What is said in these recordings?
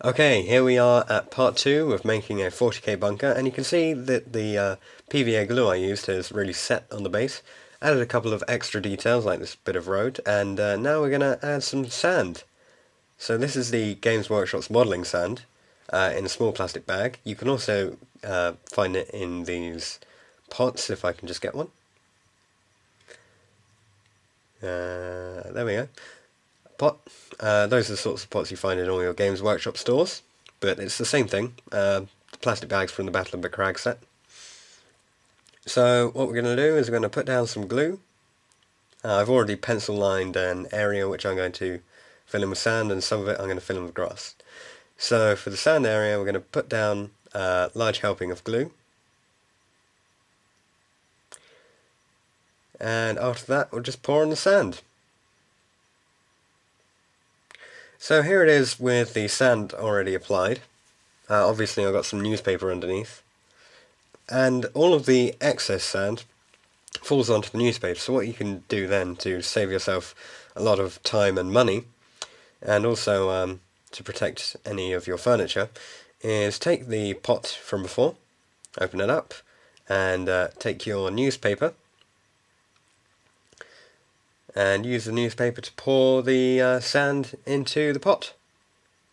Okay, here we are at part 2 of making a 40k bunker, and you can see that the PVA glue I used has really set on the base. Added a couple of extra details like this bit of road, and now we're going to add some sand. So this is the Games Workshop's modelling sand in a small plastic bag. You can also find it in these pots, if I can just get one. There we go. Pot. Those are the sorts of pots you find in all your Games Workshop stores, but it's the same thing. The plastic bags from the Battle of the Crag set. So what we're going to do is we're going to put down some glue. I've already pencil lined an area which I'm going to fill in with sand, and some of it I'm going to fill in with grass. So for the sand area we're going to put down a large helping of glue. And after that we'll just pour on the sand. So here it is with the sand already applied. Obviously I've got some newspaper underneath. And all of the excess sand falls onto the newspaper. So what you can do then to save yourself a lot of time and money, and also to protect any of your furniture, is take the pot from before, open it up, and take your newspaper, and use the newspaper to pour the sand into the pot.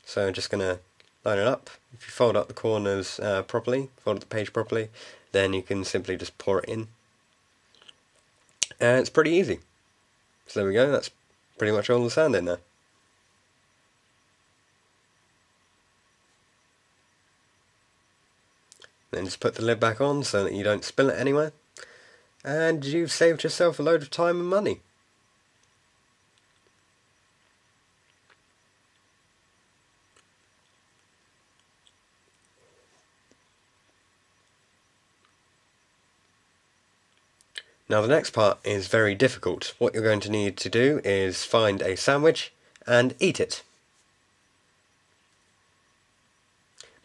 So I'm just going to line it up. If you fold up the corners properly, fold up the page properly, then you can simply just pour it in. And it's pretty easy. So there we go, that's pretty much all the sand in there. Then just put the lid back on so that you don't spill it anywhere. And you've saved yourself a load of time and money. Now the next part is very difficult. What you're going to need to do is find a sandwich and eat it.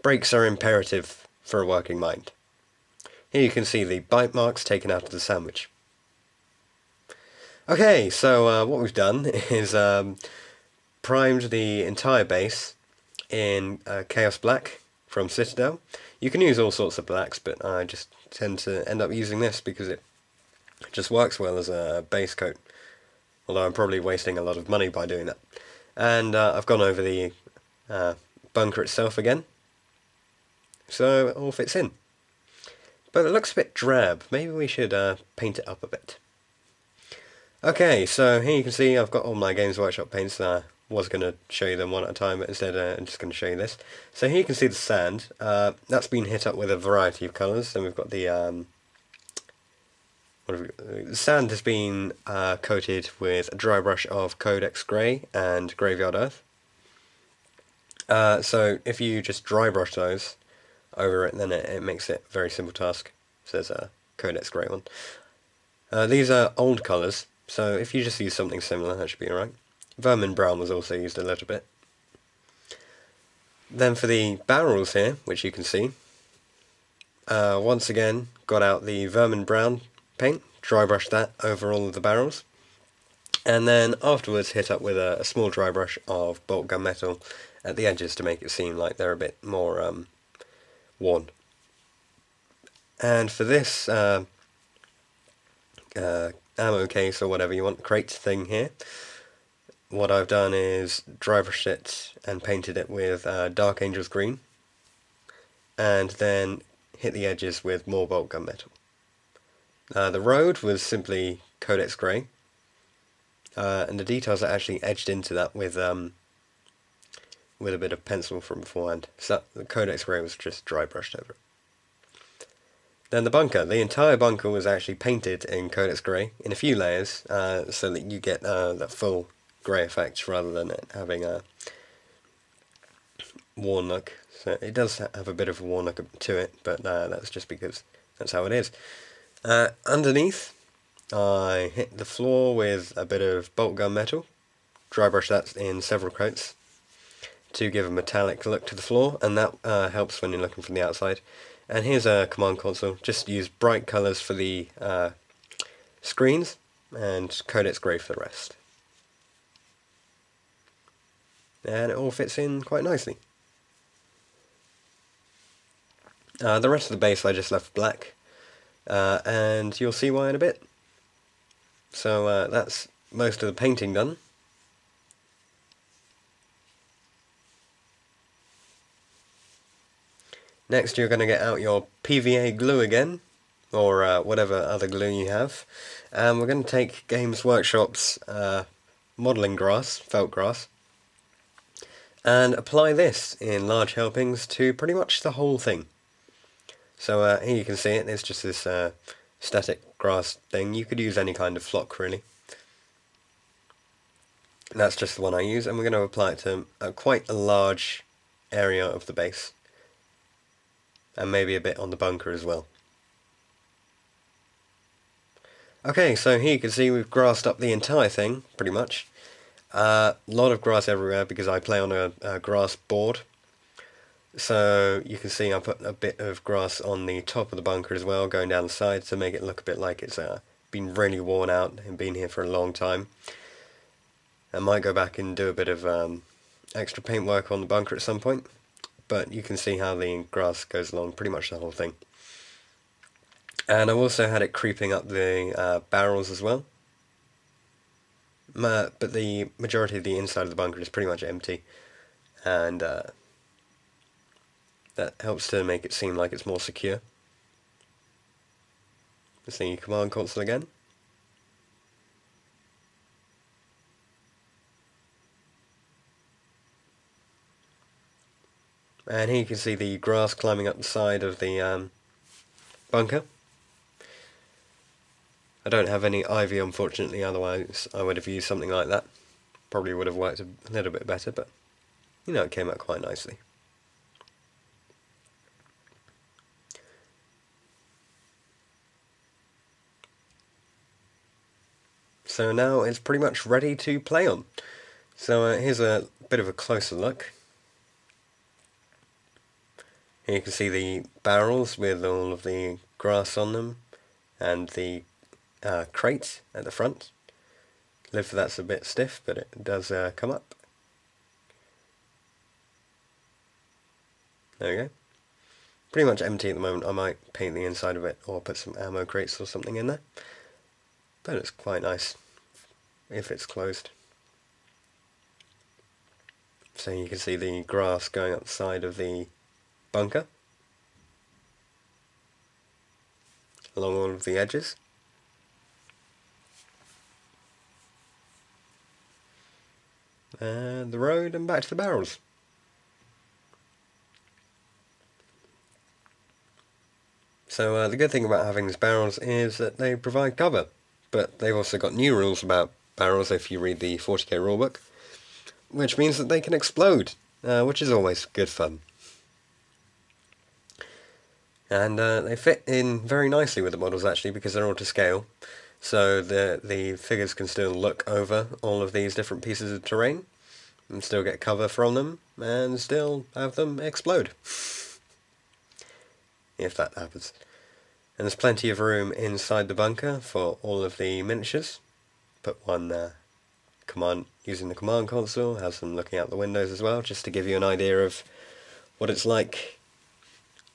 Breaks are imperative for a working mind. Here you can see the bite marks taken out of the sandwich. Okay, so what we've done is primed the entire base in Chaos Black from Citadel. You can use all sorts of blacks, but I just tend to end up using this because it just works well as a base coat, although I'm probably wasting a lot of money by doing that. And I've gone over the bunker itself again, so it all fits in. But it looks a bit drab. Maybe we should paint it up a bit. Okay, so here you can see I've got all my Games Workshop paints. I was going to show you them one at a time, but instead I'm just going to show you this. So here you can see the sand. That's been hit up with a variety of colours. Then we've got the the sand has been coated with a dry brush of Codex Grey and Graveyard Earth. So if you just dry brush those over it, then it makes it a very simple task. So there's a Codex Grey one. These are old colours, so if you just use something similar, that should be alright. Vermin Brown was also used a little bit. Then for the barrels here, which you can see, once again got out the Vermin Brown paint, dry brush that over all of the barrels, and then afterwards hit up with a small dry brush of bolt gunmetal at the edges to make it seem like they're a bit more worn. And for this ammo case, or whatever you want, crate thing here, what I've done is dry brushed it and painted it with Dark Angels green, and then hit the edges with more bolt gunmetal. The road was simply Codex Grey, and the details are actually edged into that with a bit of pencil from beforehand. So the Codex Grey was just dry brushed over it. Then the bunker. The entire bunker was actually painted in Codex Grey in a few layers, so that you get that full grey effect rather than it having a worn look. So it does have a bit of a worn look to it, but that's just because that's how it is. Underneath, I hit the floor with a bit of bolt gunmetal, dry brush that in several coats to give a metallic look to the floor, and that helps when you're looking from the outside. And here's a command console. Just use bright colours for the screens and Codex Grey for the rest. And it all fits in quite nicely. The rest of the base I just left black, and you'll see why in a bit. So that's most of the painting done. Next you're going to get out your PVA glue again, or whatever other glue you have, and we're going to take Games Workshop's modelling grass, felt grass, and apply this in large helpings to pretty much the whole thing. So here you can see it, it's just this static grass thing. You could use any kind of flock really. And that's just the one I use, and we're going to apply it to quite a large area of the base. And maybe a bit on the bunker as well. Okay, so here you can see we've grassed up the entire thing, pretty much. A lot of grass everywhere because I play on a grass board. So you can see I put a bit of grass on the top of the bunker as well, going down the side to make it look a bit like it's been really worn out and been here for a long time. I might go back and do a bit of extra paint work on the bunker at some point. But you can see how the grass goes along pretty much the whole thing. And I've also had it creeping up the barrels as well. But the majority of the inside of the bunker is pretty much empty. And that helps to make it seem like it's more secure. Let's see command console again. And here you can see the grass climbing up the side of the bunker. I don't have any ivy unfortunately, otherwise I would have used something like that. Probably would have worked a little bit better, but you know, it came out quite nicely. So now it's pretty much ready to play on. So here's a bit of a closer look. Here you can see the barrels with all of the grass on them, and the crate at the front. Lid for that's a bit stiff, but it does come up. There we go. Pretty much empty at the moment. I might paint the inside of it or put some ammo crates or something in there. But it's quite nice if it's closed. So you can see the grass going up the side of the bunker along all of the edges. And the road and back to the barrels. So the good thing about having these barrels is that they provide cover, but they've also got new rules about barrels if you read the 40k rulebook, which means that they can explode, which is always good fun. And they fit in very nicely with the models actually because they're all to scale, so the figures can still look over all of these different pieces of terrain and still get cover from them and still have them explode. If that happens. And there's plenty of room inside the bunker for all of the miniatures. Put one command using the command console, have some looking out the windows as well, just to give you an idea of what it's like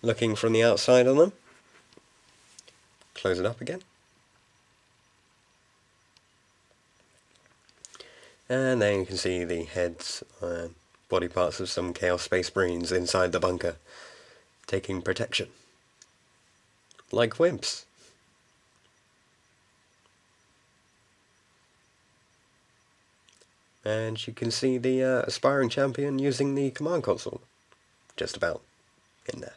looking from the outside on them. Close it up again. And then you can see the heads and body parts of some Chaos Space Marines inside the bunker, taking protection. Like wimps. And you can see the aspiring champion using the command console, just about in there.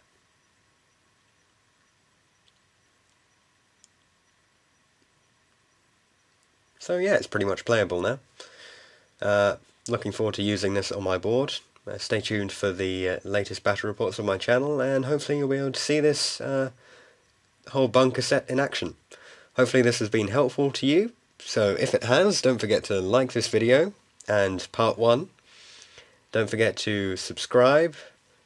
So yeah, it's pretty much playable now. Looking forward to using this on my board. Stay tuned for the latest battle reports on my channel, and hopefully you'll be able to see this whole bunker set in action. Hopefully this has been helpful to you, so if it has, don't forget to like this video and part 1. Don't forget to subscribe,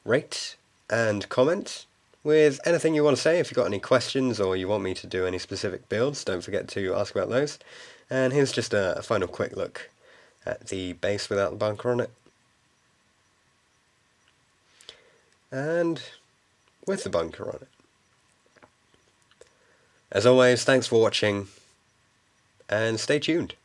rate and comment with anything you want to say. If you've got any questions or you want me to do any specific builds, don't forget to ask about those. And here's just a final quick look at the base without the bunker on it. And with the bunker on it. As always, thanks for watching, and stay tuned.